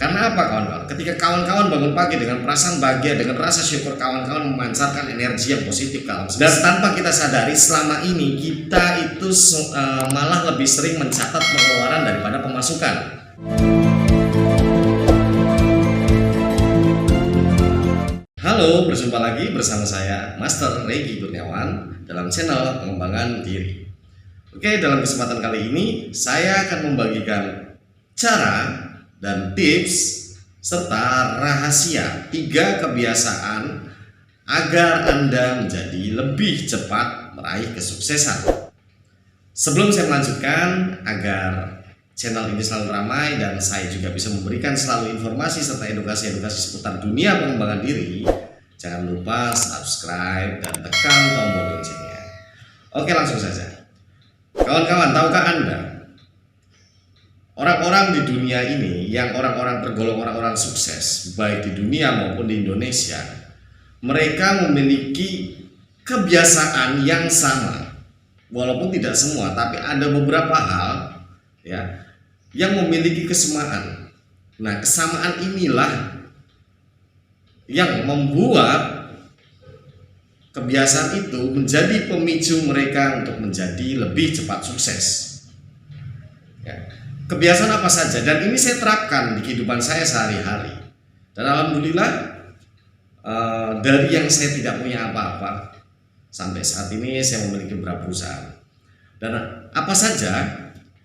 Karena apa kawan-kawan? Ketika kawan-kawan bangun pagi dengan perasaan bahagia, dengan rasa syukur, kawan-kawan memancarkan energi yang positif ke alam semesta. Dan tanpa kita sadari, selama ini kita itu malah lebih sering mencatat pengeluaran daripada pemasukan. Halo, berjumpa lagi bersama saya Master Regi Kurniawan dalam channel pengembangan diri. Oke, dalam kesempatan kali ini saya akan membagikan cara dan tips serta rahasia 3 kebiasaan agar Anda menjadi lebih cepat meraih kesuksesan. Sebelum saya melanjutkan, agar channel ini selalu ramai dan saya juga bisa memberikan selalu informasi serta edukasi-edukasi seputar dunia pengembangan diri, jangan lupa subscribe dan tekan tombol loncengnya. Oke, langsung saja. Kawan-kawan, tahukah Anda, orang-orang di dunia ini yang orang-orang tergolong orang-orang sukses, baik di dunia maupun di Indonesia, mereka memiliki kebiasaan yang sama. Walaupun tidak semua, tapi ada beberapa hal ya yang memiliki kesamaan. Nah, kesamaan inilah yang membuat kebiasaan itu menjadi pemicu mereka untuk menjadi lebih cepat sukses. Ya. Kebiasaan apa saja, dan ini saya terapkan di kehidupan saya sehari-hari, dan alhamdulillah dari yang saya tidak punya apa-apa sampai saat ini saya memiliki beberapa perusahaan. Dan apa saja?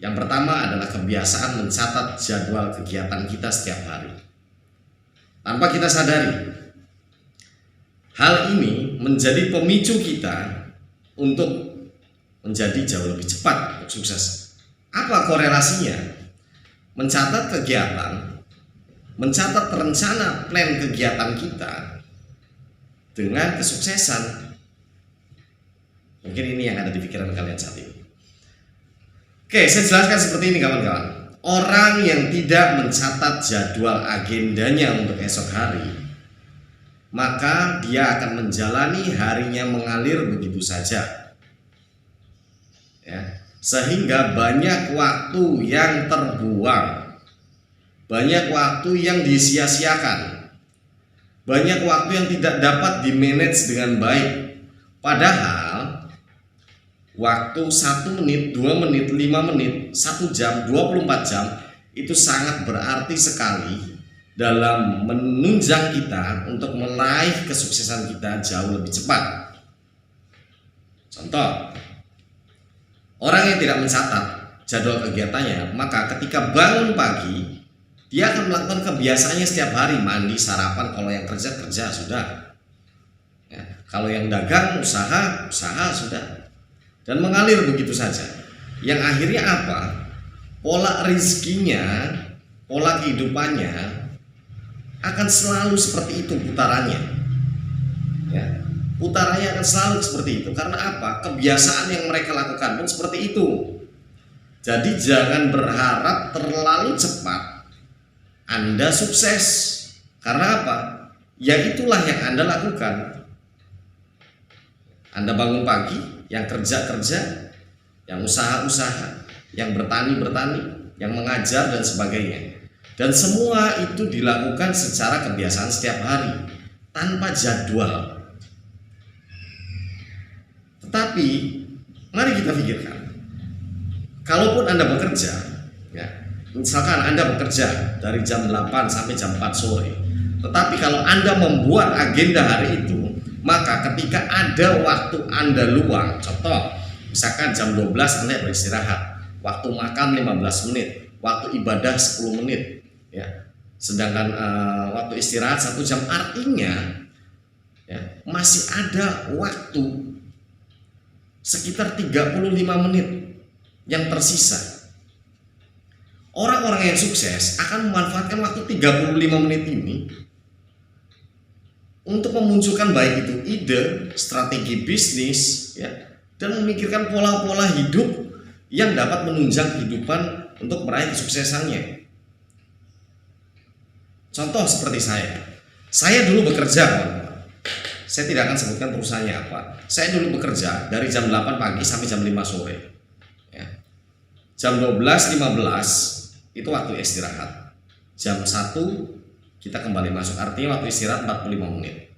Yang pertama adalah kebiasaan mencatat jadwal kegiatan kita setiap hari tanpa kita sadari. Hal ini menjadi pemicu kita untuk menjadi jauh lebih cepat untuk sukses. Apa korelasinya? Mencatat kegiatan, mencatat rencana plan kegiatan kita dengan kesuksesan. Mungkin ini yang ada di pikiran kalian saat ini. Oke, saya jelaskan seperti ini kawan-kawan. Orang yang tidak mencatat jadwal agendanya untuk esok hari, maka dia akan menjalani harinya mengalir begitu saja. Ya. Sehingga banyak waktu yang terbuang, banyak waktu yang disia-siakan, banyak waktu yang tidak dapat dimanage dengan baik. Padahal waktu 1 menit, 2 menit, 5 menit, 1 jam, 24 jam itu sangat berarti sekali dalam menunjang kita untuk meraih kesuksesan kita jauh lebih cepat. Contoh, orang yang tidak mencatat jadwal kegiatannya, maka ketika bangun pagi, dia akan melakukan kebiasaannya setiap hari, mandi, sarapan. Kalau yang kerja sudah ya, kalau yang dagang, usaha sudah, dan mengalir begitu saja. Yang akhirnya apa? Pola rezekinya, pola kehidupannya akan selalu seperti itu putarannya. Ya, putarannya akan selalu seperti itu. Karena apa? Kebiasaan yang mereka lakukan pun seperti itu. Jadi jangan berharap terlalu cepat Anda sukses. Karena apa? Ya itulah yang Anda lakukan. Anda bangun pagi, yang kerja, yang usaha, yang bertani, yang mengajar dan sebagainya. Dan semua itu dilakukan secara kebiasaan setiap hari tanpa jadwal. Tetapi mari kita pikirkan, kalaupun Anda bekerja, ya, misalkan Anda bekerja dari jam 8 sampai jam 4 sore, tetapi kalau Anda membuat agenda hari itu, maka ketika ada waktu Anda luang, contoh misalkan jam 12 Anda beristirahat, waktu makan 15 menit, waktu ibadah 10 menit, ya, sedangkan waktu istirahat 1 jam, artinya ya, masih ada waktu sekitar 35 menit yang tersisa. Orang-orang yang sukses akan memanfaatkan waktu 35 menit ini untuk memunculkan baik itu ide, strategi bisnis, ya, dan memikirkan pola-pola hidup yang dapat menunjang kehidupan untuk meraih kesuksesannya. Contoh seperti saya dulu bekerja, saya tidak akan sebutkan perusahaannya apa. Saya dulu bekerja dari jam 8 pagi sampai jam 5 sore. Ya. Jam 12.15 itu waktu istirahat. jam 1 kita kembali masuk, artinya waktu istirahat 45 menit.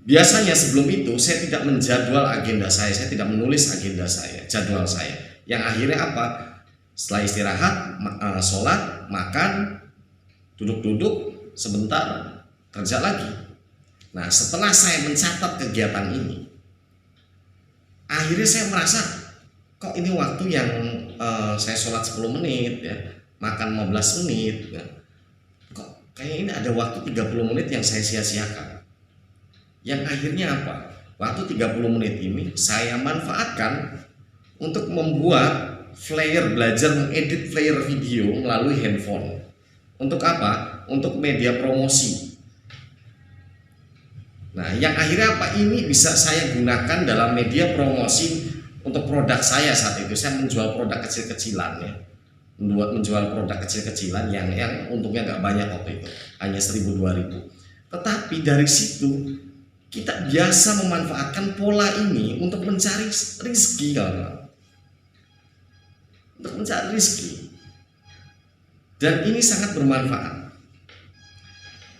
Biasanya sebelum itu saya tidak menjadwal agenda saya tidak menulis agenda saya, jadwal saya. Yang akhirnya apa? Setelah istirahat, sholat, makan, duduk-duduk sebentar, kerja lagi. Nah, setelah saya mencatat kegiatan ini, akhirnya saya merasa kok ini waktu yang saya sholat 10 menit ya, makan 15 menit ya. Kok kayak ini ada waktu 30 menit yang saya sia-siakan. Yang akhirnya apa? Waktu 30 menit ini saya manfaatkan untuk membuat flyer, belajar mengedit flyer video melalui handphone. Untuk apa? Untuk media promosi. Nah, yang akhirnya apa? Ini bisa saya gunakan dalam media promosi untuk produk saya saat itu. Saya menjual produk kecil-kecilan ya. Menjual produk kecil-kecilan yang untungnya nggak banyak waktu itu, hanya 1.000-2.000. Tetapi dari situ kita biasa memanfaatkan pola ini untuk mencari rezeki, kawan-kawan. Untuk mencari rezeki. Dan ini sangat bermanfaat.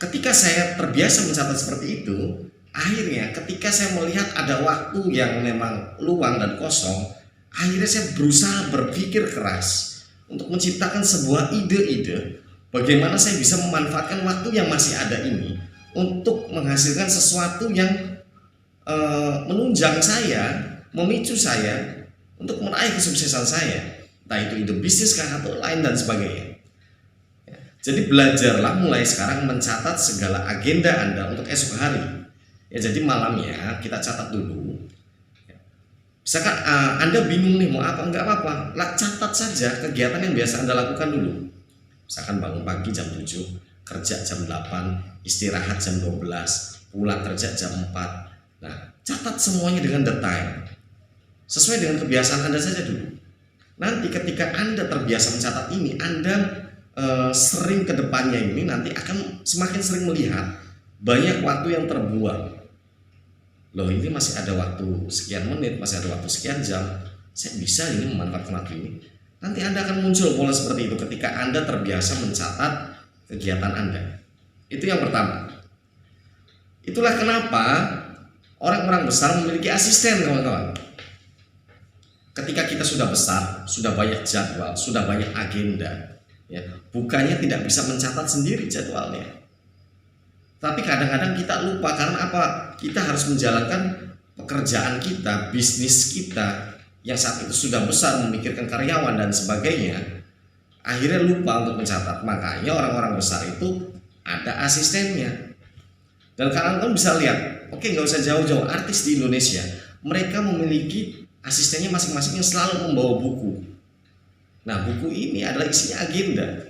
Ketika saya terbiasa mencatat seperti itu, akhirnya ketika saya melihat ada waktu yang memang luang dan kosong, akhirnya saya berusaha berpikir keras untuk menciptakan sebuah ide-ide bagaimana saya bisa memanfaatkan waktu yang masih ada ini untuk menghasilkan sesuatu yang menunjang saya, memicu saya untuk meraih kesuksesan saya, entah itu ide bisnis kah atau lain dan sebagainya. Jadi belajarlah mulai sekarang mencatat segala agenda Anda untuk esok hari. Ya, jadi malamnya kita catat dulu. Misalkan Anda bingung nih mau apa, enggak apa-apa, catat saja kegiatan yang biasa Anda lakukan dulu. Misalkan bangun pagi jam 7, kerja jam 8, istirahat jam 12, pulang kerja jam 4. Nah, catat semuanya dengan detail. Sesuai dengan kebiasaan Anda saja dulu. Nanti ketika Anda terbiasa mencatat ini, Anda sering ke depannya ini nanti akan semakin sering melihat banyak waktu yang terbuang. Loh, ini masih ada waktu sekian menit, masih ada waktu sekian jam, saya bisa ini memanfaatkan waktu ini. Nanti Anda akan muncul pola seperti itu ketika Anda terbiasa mencatat kegiatan Anda. Itu yang pertama. Itulah kenapa orang-orang besar memiliki asisten, kawan-kawan. Ketika kita sudah besar, sudah banyak jadwal, sudah banyak agenda, ya, bukannya tidak bisa mencatat sendiri jadwalnya. Tapi kadang-kadang kita lupa karena apa? Kita harus menjalankan pekerjaan kita, bisnis kita yang saat itu sudah besar, memikirkan karyawan dan sebagainya. Akhirnya lupa untuk mencatat. Makanya orang-orang besar itu ada asistennya. Dan kalian bisa lihat, oke, nggak usah jauh-jauh, artis di Indonesia, mereka memiliki asistennya masing-masing yang selalu membawa buku. Nah, buku ini adalah isinya agenda.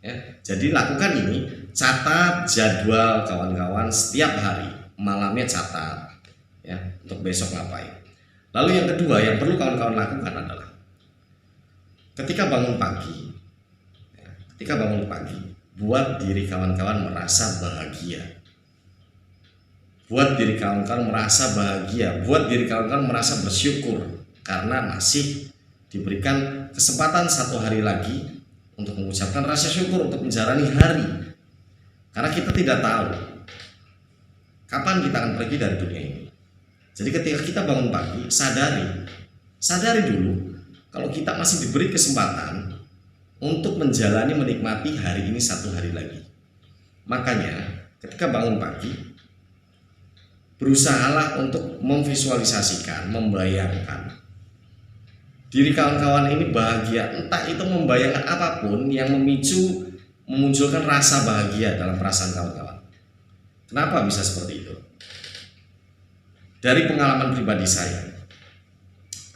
Ya, jadi lakukan ini, catat jadwal kawan-kawan setiap hari, malamnya catat ya untuk besok ngapain. Lalu yang kedua yang perlu kawan-kawan lakukan adalah ketika bangun pagi, buat diri kawan-kawan merasa bahagia. Buat diri kawan-kawan merasa bahagia, buat diri kawan-kawan merasa bersyukur karena masih diberikan kesempatan satu hari lagi untuk mengucapkan rasa syukur untuk menjalani hari. Karena kita tidak tahu kapan kita akan pergi dari dunia ini. Jadi ketika kita bangun pagi, sadari dulu kalau kita masih diberi kesempatan untuk menjalani, menikmati hari ini satu hari lagi. Makanya ketika bangun pagi, berusahalah untuk memvisualisasikan, membayangkan diri kawan-kawan ini bahagia, entah itu membayangkan apapun yang memunculkan rasa bahagia dalam perasaan kawan-kawan. Kenapa bisa seperti itu? Dari pengalaman pribadi saya,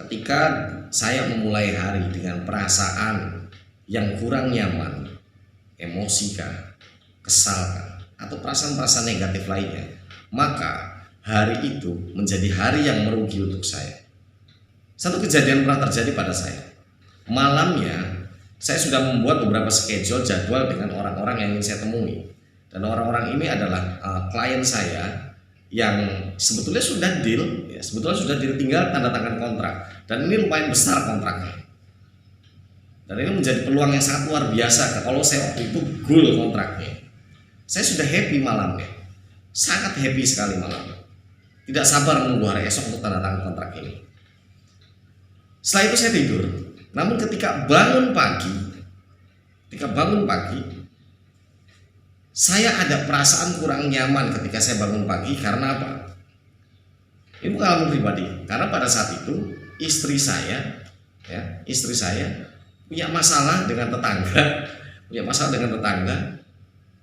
ketika saya memulai hari dengan perasaan yang kurang nyaman, emosi kah, kesal kah, atau perasaan-perasaan negatif lainnya, maka hari itu menjadi hari yang merugi untuk saya. Satu kejadian pernah terjadi pada saya. Malamnya saya sudah membuat beberapa schedule jadwal dengan orang-orang yang ingin saya temui. Dan orang-orang ini adalah klien saya yang sebetulnya sudah deal, tinggal tanda tangan kontrak. Dan ini lumayan besar kontraknya. Dan ini menjadi peluang yang sangat luar biasa kalau saya waktu itu goal kontraknya. Saya sudah happy malamnya, sangat happy sekali malamnya. Tidak sabar menunggu hari esok untuk tanda tangan kontrak ini. Setelah itu saya tidur. Namun ketika bangun pagi, saya ada perasaan kurang nyaman ketika saya bangun pagi. Karena apa? Ini bukan pengalaman pribadi. Karena pada saat itu istri saya punya masalah dengan tetangga,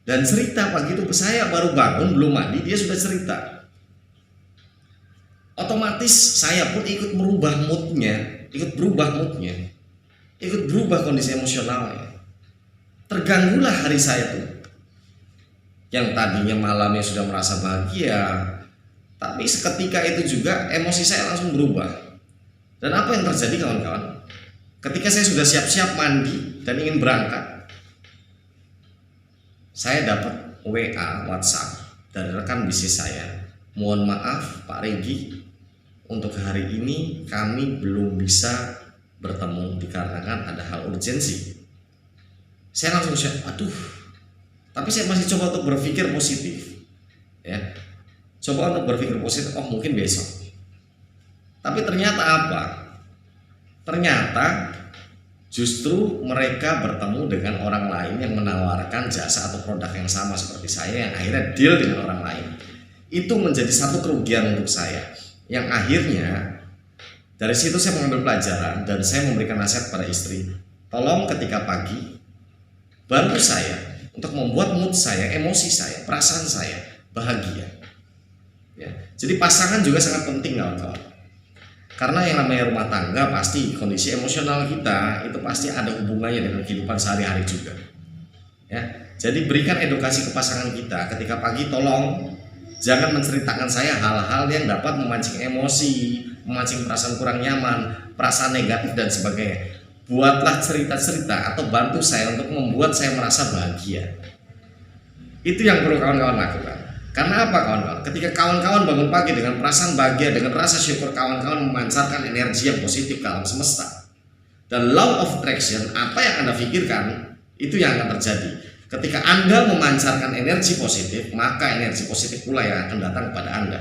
dan cerita pagi itu ke saya. Baru bangun, belum mandi, dia sudah cerita. Otomatis saya pun ikut berubah moodnya, ikut berubah kondisi emosionalnya. Terganggulah hari saya tuh, yang tadinya malamnya sudah merasa bahagia, tapi seketika itu juga emosi saya langsung berubah. Dan apa yang terjadi kawan-kawan? Ketika saya sudah siap-siap mandi dan ingin berangkat, saya dapat WA WhatsApp dari rekan bisnis saya. Mohon maaf Pak Regi, untuk hari ini kami belum bisa bertemu dikarenakan ada hal urgensi. Saya langsung aduh. Tapi saya masih coba untuk berpikir positif, ya. Coba untuk berpikir positif, oh mungkin besok. Tapi ternyata apa? Ternyata justru mereka bertemu dengan orang lain yang menawarkan jasa atau produk yang sama seperti saya, yang akhirnya deal dengan orang lain. Itu menjadi satu kerugian untuk saya, yang akhirnya dari situ saya mengambil pelajaran dan saya memberikan nasihat pada istri. Tolong ketika pagi bantu saya untuk membuat mood saya, emosi saya, perasaan saya bahagia. Ya. Jadi pasangan juga sangat penting kawan-kawan. Karena yang namanya rumah tangga pasti kondisi emosional kita itu pasti ada hubungannya dengan kehidupan sehari-hari juga. Ya. Jadi berikan edukasi ke pasangan kita ketika pagi, tolong jangan menceritakan saya hal-hal yang dapat memancing emosi, memancing perasaan kurang nyaman, perasaan negatif dan sebagainya. Buatlah cerita-cerita atau bantu saya untuk membuat saya merasa bahagia. Itu yang perlu kawan-kawan lakukan. Karena apa kawan-kawan? Ketika kawan-kawan bangun pagi dengan perasaan bahagia, dengan rasa syukur, kawan-kawan memancarkan energi yang positif ke alam semesta. Dan law of attraction, apa yang Anda pikirkan, itu yang akan terjadi. Ketika Anda memancarkan energi positif, maka energi positif pula yang akan datang kepada Anda.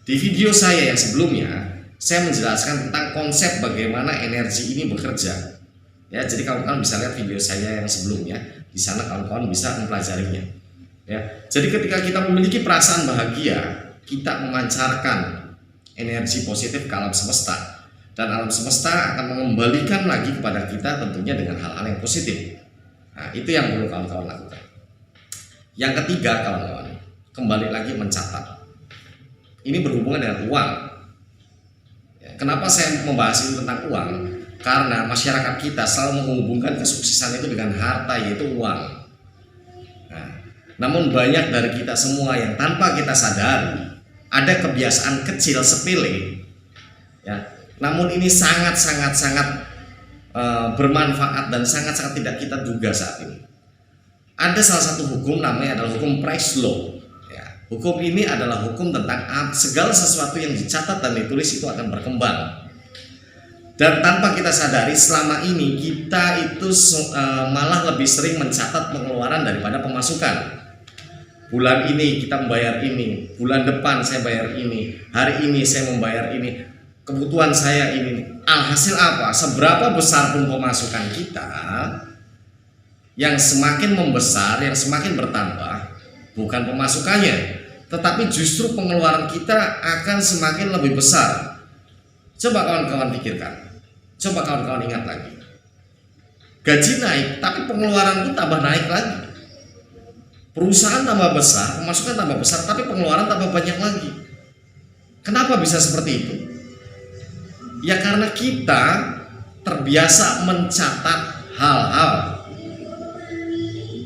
Di video saya yang sebelumnya, saya menjelaskan tentang konsep bagaimana energi ini bekerja. Ya, jadi kawan-kawan bisa lihat video saya yang sebelumnya. Di sana kawan-kawan bisa mempelajarinya. Ya, jadi ketika kita memiliki perasaan bahagia, kita memancarkan energi positif ke alam semesta, dan alam semesta akan mengembalikan lagi kepada kita tentunya dengan hal-hal yang positif. Nah, itu yang perlu kawan-kawan lakukan. Yang ketiga kawan-kawan, kembali lagi mencatat. Ini berhubungan dengan uang. Ya, kenapa saya membahas ini tentang uang? Karena masyarakat kita selalu menghubungkan kesuksesan itu dengan harta, yaitu uang. Nah, namun banyak dari kita semua yang tanpa kita sadari ada kebiasaan kecil sepele, ya. Namun ini sangat bermanfaat dan sangat tidak kita duga saat ini. Ada salah satu hukum namanya adalah hukum Price Law. Ya, hukum ini adalah hukum tentang segala sesuatu yang dicatat dan ditulis itu akan berkembang. Dan tanpa kita sadari selama ini kita itu malah lebih sering mencatat pengeluaran daripada pemasukan. Bulan ini kita membayar ini, bulan depan saya bayar ini, hari ini saya membayar ini, kebutuhan saya ini. Alhasil apa? Seberapa besar pun pemasukan kita, yang semakin membesar, yang semakin bertambah, bukan pemasukannya, tetapi justru pengeluaran kita akan semakin lebih besar. Coba kawan-kawan pikirkan. Coba kawan-kawan ingat lagi. Gaji naik, tapi pengeluaran pun tambah naik lagi. Perusahaan tambah besar, pemasukan tambah besar, tapi pengeluaran tambah banyak lagi. Kenapa bisa seperti itu? Ya karena kita terbiasa mencatat hal-hal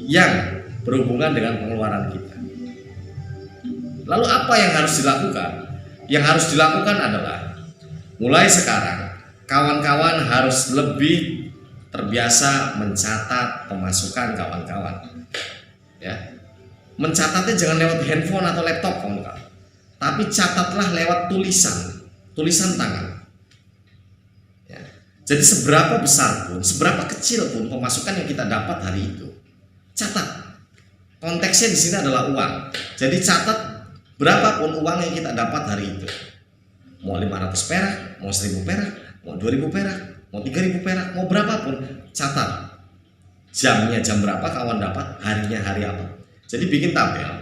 yang berhubungan dengan pengeluaran kita. Lalu apa yang harus dilakukan? Yang harus dilakukan adalah mulai sekarang kawan-kawan harus lebih terbiasa mencatat pemasukan kawan-kawan. Ya. Mencatatnya jangan lewat handphone atau laptop kawan-kawan, tapi catatlah lewat tulisan tangan. Ya. Jadi seberapa besar pun, seberapa kecil pun pemasukan yang kita dapat hari itu, catat. Konteksnya di sini adalah uang. Jadi catat berapapun uang yang kita dapat hari itu. Mau 500 perak, mau 1000 perak, mau 2000 perak, mau 3000 perak, mau berapapun, catat. Jamnya jam berapa kawan dapat, harinya hari apa. Jadi bikin tabel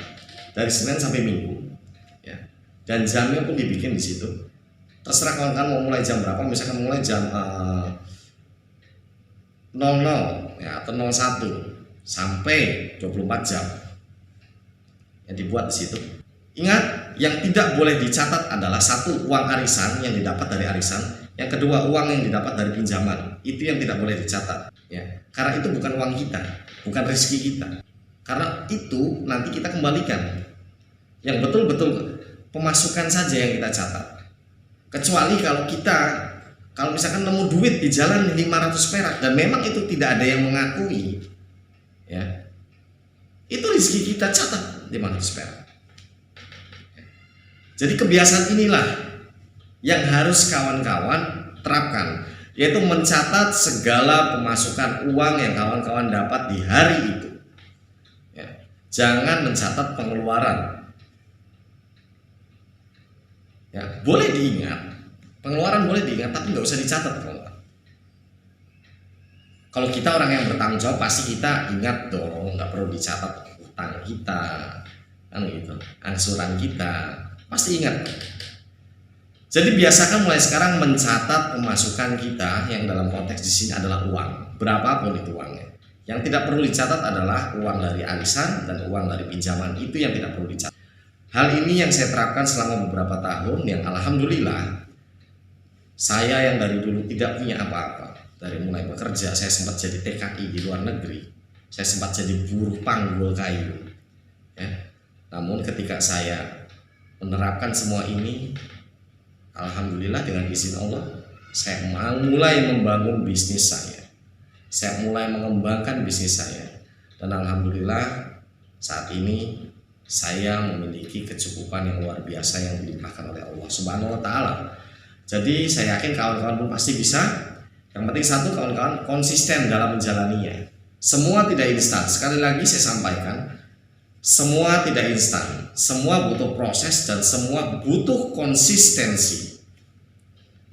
dari Senin sampai Minggu, ya. Dan jamnya pun dibikin di situ. Terserah kawan-kawan mau mulai jam berapa, misalkan mulai jam 00 ya, atau 01 sampai 24 jam. Yang dibuat di situ. Ingat, yang tidak boleh dicatat adalah satu, uang arisan yang didapat dari arisan. Yang kedua, uang yang didapat dari pinjaman. Itu yang tidak boleh dicatat, ya. Karena itu bukan uang kita, bukan rezeki kita. Karena itu nanti kita kembalikan. Yang betul-betul pemasukan saja yang kita catat. Kecuali kalau misalkan nemu duit di jalan 500 perak dan memang itu tidak ada yang mengakui, ya, itu rezeki kita, catat 500 perak. Jadi kebiasaan inilah yang harus kawan-kawan terapkan, yaitu mencatat segala pemasukan uang yang kawan-kawan dapat di hari itu, ya. Jangan mencatat pengeluaran, ya. Boleh diingat, pengeluaran boleh diingat, tapi nggak usah dicatat. Kalau kita orang yang bertanggung jawab, pasti kita ingat dong, nggak perlu dicatat utang kita, kan gitu, angsuran kita, pasti ingat. Jadi biasakan mulai sekarang mencatat pemasukan kita yang dalam konteks di sini adalah uang, berapapun itu uangnya. Yang tidak perlu dicatat adalah uang dari arisan dan uang dari pinjaman, itu yang tidak perlu dicatat. Hal ini yang saya terapkan selama beberapa tahun, yang alhamdulillah saya yang dari dulu tidak punya apa-apa. Dari mulai bekerja, saya sempat jadi TKI di luar negeri, saya sempat jadi buruh panggul kayu, ya. Namun ketika saya menerapkan semua ini, alhamdulillah dengan izin Allah, saya mulai membangun bisnis saya mulai mengembangkan bisnis saya, dan alhamdulillah saat ini saya memiliki kecukupan yang luar biasa yang dilimpahkan oleh Allah Subhanahu wa Ta'ala. Jadi saya yakin kawan-kawan pun pasti bisa. Yang penting satu, kawan-kawan konsisten dalam menjalaninya. Semua tidak instan. Sekali lagi saya sampaikan, semua tidak instan. Semua butuh proses dan semua butuh konsistensi.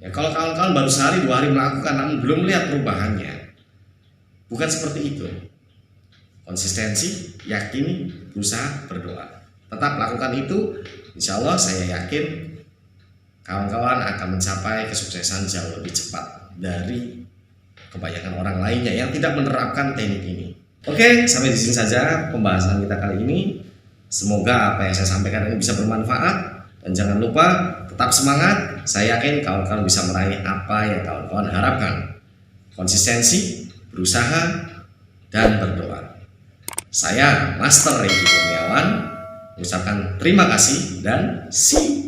Ya, kalau kawan-kawan baru sehari 2 hari melakukan namun belum melihat perubahannya, bukan seperti itu. Konsistensi, yakini, berusaha, berdoa. Tetap lakukan itu, insya Allah saya yakin kawan-kawan akan mencapai kesuksesan jauh lebih cepat dari kebanyakan orang lainnya yang tidak menerapkan teknik ini. Oke, sampai di sini saja pembahasan kita kali ini. Semoga apa yang saya sampaikan ini bisa bermanfaat, dan jangan lupa tetap semangat. Saya yakin kawan-kawan bisa meraih apa yang kawan-kawan harapkan. Konsistensi, berusaha, dan berdoa. Saya Master Regi Kurniawan mengucapkan terima kasih dan see you.